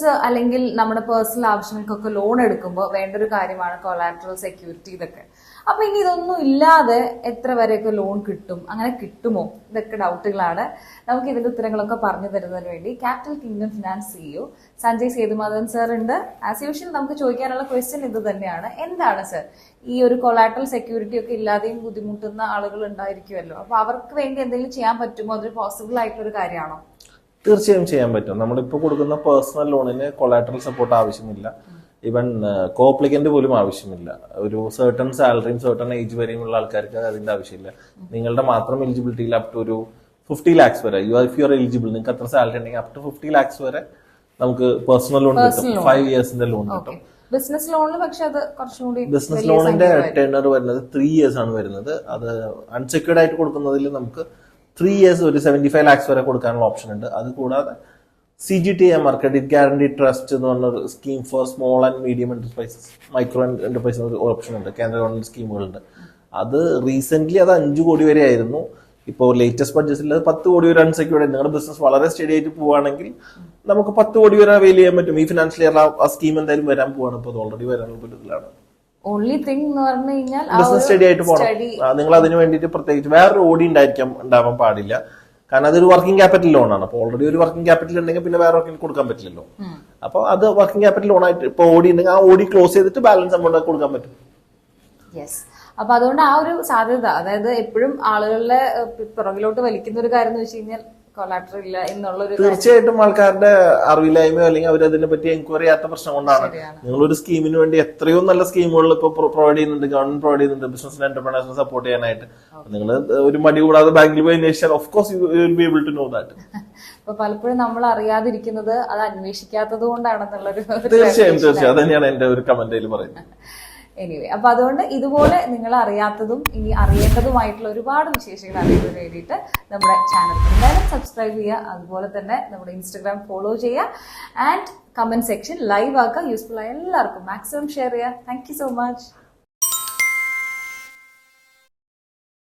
Business അല്ലെങ്കിൽ നമ്മുടെ personal ആവശ്യങ്ങൾക്കൊക്കെ loan എടുക്കുമ്പോൾ വേണ്ട ഒരു കാര്യമാണ് കൊളാറ്ററൽ സെക്യൂരിറ്റി ഇതൊക്കെ. അപ്പൊ ഇനി ഇതൊന്നും ഇല്ലാതെ എത്ര വരെയൊക്കെ ലോൺ കിട്ടും, അങ്ങനെ കിട്ടുമോ, ഇതൊക്കെ ഡൗട്ടുകളാണ്. നമുക്ക് ഇതിന്റെ ഉത്തരങ്ങളൊക്കെ പറഞ്ഞു തരുന്നതിന് വേണ്ടി capital kingdom finance CEO Sanjay Sethumadhavan sir ഉണ്ട്. ആസ് യൂഷ്വൽ നമുക്ക് ചോദിക്കാനുള്ള ക്വസ്റ്റ്യൻ ഇത് തന്നെയാണ്. എന്താണ് സർ ഈ ഒരു കൊളാറ്ററൽ സെക്യൂരിറ്റി ഒക്കെ ഇല്ലാതെയും ബുദ്ധിമുട്ടുന്ന ആളുകൾ ഉണ്ടായിരിക്കുമല്ലോ, അപ്പൊ അവർക്ക് വേണ്ടി എന്തെങ്കിലും ചെയ്യാൻ പറ്റുമോ? അതൊരു പോസിബിൾ ആയിട്ടുള്ള ഒരു കാര്യമാണോ? തീർച്ചയായും ചെയ്യാൻ പറ്റും. നമ്മളിപ്പോൾ കൊടുക്കുന്ന പേഴ്സണൽ ലോണിന് കൊളാറ്ററൽ സപ്പോർട്ട് ആവശ്യമില്ല. ഈവൻ കോപ്ലിക്കന്റ് പോലും ആവശ്യമില്ല. ഒരു സർട്ടൺ സാലറിയും സർട്ടൺ ഏജ് വരെയുമുള്ള ആൾക്കാർക്ക് അതിന്റെ ആവശ്യമില്ല. നിങ്ങളുടെ മാത്രം എലിജിബിലിറ്റിയിൽ അപ് ടു ഒരു 50 lakhs വരെ ഇഫ് യു ആർ എലിജിബിൾ, നിങ്ങൾക്ക് അത്ര സാലറി ഉണ്ടെങ്കിൽ അപ് ടു 50 lakhs വരെ നമുക്ക് പേഴ്സണൽ ലോൺ കിട്ടും. 5 yearsന്റെ ലോൺ കിട്ടും. ബിസിനസ് ലോണിന് പക്ഷെ അത് കുറച്ചുകൂടി ബിസിനസ് ലോണിന്റെ ടെനർ വരുന്നത് 3 years ആണ് വരുന്നത്. അത് അൺസെക്യൂർഡ് ആയിട്ട് കൊടുക്കുന്നതിൽ നമുക്ക് 3 years ഒരു 75 lakhs വരെ കൊടുക്കാനുള്ള ഓപ്ഷൻ ഉണ്ട്. അത് കൂടാതെ CGTMR ക്രെഡിറ്റ് ഗ്യാരണ്ടി ട്രസ്റ്റ് എന്ന് പറഞ്ഞൊരു scheme for small and medium enterprises, micro enterprises ഒരു ഓപ്ഷൻ ഉണ്ട്. കേന്ദ്ര ഗവൺമെന്റ് സ്കീമുകളുണ്ട്. അത് റീസെന്റ് അത് 5 കോടി വരെ ആയിരുന്നു. ഇപ്പോൾ ലേറ്റസ്റ്റ് ബഡ്ജറ്റിൽ 10 കോടി വരെ അൺസെക്യൂർഡ്. നിങ്ങളുടെ ബിസിനസ് വളരെ സ്റ്റഡി ആയിട്ട് പോവുകയാണെങ്കിൽ നമുക്ക് 10 കോടി വരെ അവൈൽ ചെയ്യാൻ പറ്റും. ഈ ഫിനാൻഷ്യൽ ഇയർ ആ സ്കീം എന്തായാലും വരാൻ പോവാണ്. ഇപ്പോൾ ഓൾറെഡി വരാനുള്ള പദ്ധതിയിലാണ്. ഓൺലി തിങ് എന്ന് പറഞ്ഞു കഴിഞ്ഞാൽ ബിസിനസ് സ്റ്റഡി ആയിട്ട് പോകണം. നിങ്ങൾ അതിന് വേണ്ടിയിട്ട് പ്രത്യേകിച്ച് വേറൊരു ഓഡി ഉണ്ടാവാൻ പാടില്ല. കാരണം അതൊരു വർക്കിംഗ് ക്യാപിറ്റൽ ലോൺ ആണ്. അപ്പോൾ ഓൾറെഡി ഒരു വർക്കിംഗ് ക്യാപിറ്റൽ ഉണ്ടെങ്കിൽ പിന്നെ വേറെ വർക്കിംഗ് കൊടുക്കാൻ പറ്റില്ലല്ലോ. അപ്പോൾ അത് വർക്കിംഗ് ക്യാപിറ്റൽ ലോൺ ആയിട്ട് ഇപ്പോൾ ഓഡി ഉണ്ടെങ്കിൽ ആ ഓഡി ക്ലോസ് ചെയ്തിട്ട് ബാലൻസ് എമൗണ്ട് കൊടുക്കാൻ പറ്റും. യെസ്. അപ്പൊ അതുകൊണ്ട് ആ ഒരു സാധ്യത, അതായത് എപ്പോഴും ആളുകളുടെ പുറകിലോട്ട് വലിക്കുന്ന ഒരു കാര്യം എന്ന് വെച്ച് കഴിഞ്ഞാൽ കൊളാറ്ററൽ ഇല്ല എന്നുള്ളൊരു, തീർച്ചയായിട്ടും ആൾക്കാരുടെ അറിവില്ലായ്മയോ അല്ലെങ്കിൽ അവർ അതിനെ പറ്റി എൻക്വയറി ചെയ്യാത്ത പ്രശ്നം കൊണ്ടാണ്. നിങ്ങളൊരു സ്കീമിന് വേണ്ടി എത്രയോ നല്ല സ്കീമുകൾ ഇപ്പോൾ പ്രൊവൈഡ് ചെയ്യുന്നുണ്ട്, ഗവൺമെന്റ് പ്രൊവൈഡ് ചെയ്യുന്നുണ്ട് ബിസിനസ് എന്റർപ്രണേഴ്സിനെ സപ്പോർട്ട് ചെയ്യാനായിട്ട്. നിങ്ങൾ ഒരു മടി കൂടാതെ ബാങ്കിൽ പോയി അന്വേഷിച്ചാൽ of course you will be able to know that. അപ്പൊ പലപ്പോഴും നമ്മൾ അറിയാതിരിക്കുന്നത് അത് അന്വേഷിക്കാത്തത് കൊണ്ടാണെന്നുള്ളൊരു, തീർച്ചയായും അത് തന്നെയാണ് എന്റെ ഒരു കമന്റിൽ പറയുന്നത്. എനിവേ, അപ്പൊ അതുകൊണ്ട് ഇതുപോലെ നിങ്ങൾ അറിയാത്തതും ഇനി അറിയേണ്ടതുമായിട്ടുള്ള ഒരുപാട് വിശേഷങ്ങൾ അറിയുന്നതിന് വേണ്ടിയിട്ട് നമ്മുടെ ചാനൽ എന്തായാലും സബ്സ്ക്രൈബ് ചെയ്യുക. അതുപോലെ തന്നെ നമ്മുടെ ഇൻസ്റ്റഗ്രാം ഫോളോ ചെയ്യുക. ആൻഡ് കമന്റ് സെക്ഷൻ ലൈവ് ആക്കുക. യൂസ്ഫുൾ ആയ എല്ലാവർക്കും മാക്സിമം ഷെയർ ചെയ്യുക. Thank you so much.